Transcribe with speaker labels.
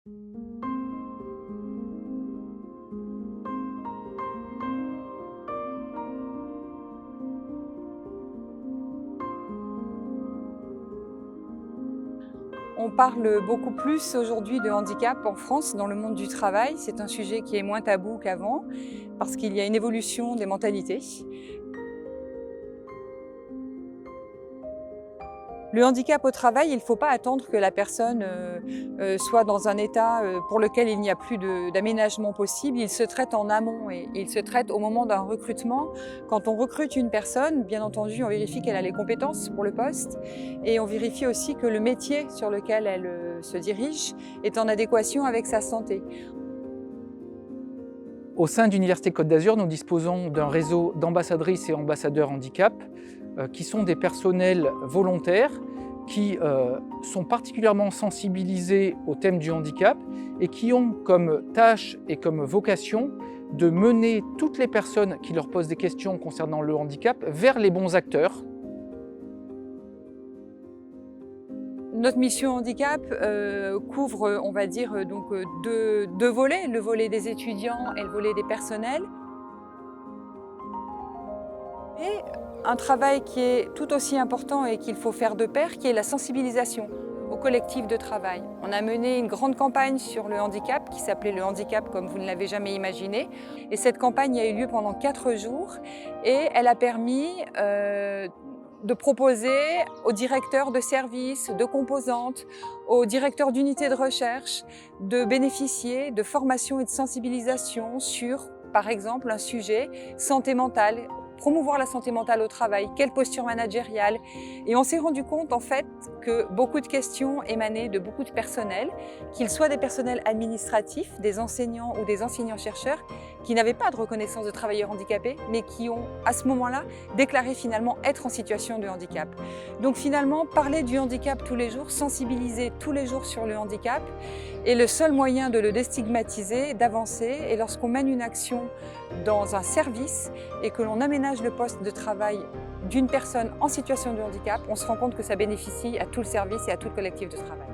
Speaker 1: On parle beaucoup plus aujourd'hui de handicap en France dans le monde du travail. C'est un sujet qui est moins tabou qu'avant parce qu'il y a une évolution des mentalités. Le handicap au travail, il ne faut pas attendre que la personne soit dans un état pour lequel il n'y a plus d'aménagement possible. Il se traite en amont et il se traite au moment d'un recrutement. Quand on recrute une personne, bien entendu, on vérifie qu'elle a les compétences pour le poste et on vérifie aussi que le métier sur lequel elle se dirige est en adéquation avec sa santé.
Speaker 2: Au sein d'Université Côte d'Azur, nous disposons d'un réseau d'ambassadrices et ambassadeurs handicap qui sont des personnels volontaires qui sont particulièrement sensibilisés au thème du handicap et qui ont comme tâche et comme vocation de mener toutes les personnes qui leur posent des questions concernant le handicap vers les bons acteurs.
Speaker 1: Notre mission handicap couvre, on va dire, donc deux volets, le volet des étudiants et le volet des personnels. Et un travail qui est tout aussi important et qu'il faut faire de pair, qui est la sensibilisation au collectif de travail. On a mené une grande campagne sur le handicap qui s'appelait le handicap comme vous ne l'avez jamais imaginé. Et cette campagne a eu lieu pendant 4 jours et elle a permis de proposer aux directeurs de services, de composantes, aux directeurs d'unités de recherche de bénéficier de formations et de sensibilisation sur, par exemple, un sujet santé mentale. Promouvoir la santé mentale au travail, quelle posture managériale. Et on s'est rendu compte en fait que beaucoup de questions émanaient de beaucoup de personnels, qu'ils soient des personnels administratifs, des enseignants ou des enseignants-chercheurs, qui n'avaient pas de reconnaissance de travailleurs handicapés, mais qui ont à ce moment-là déclaré finalement être en situation de handicap. Donc finalement, parler du handicap tous les jours, sensibiliser tous les jours sur le handicap, est le seul moyen de le déstigmatiser, d'avancer. Et lorsqu'on mène une action dans un service et que l'on aménage le poste de travail d'une personne en situation de handicap, on se rend compte que ça bénéficie à tout le service et à tout le collectif de travail.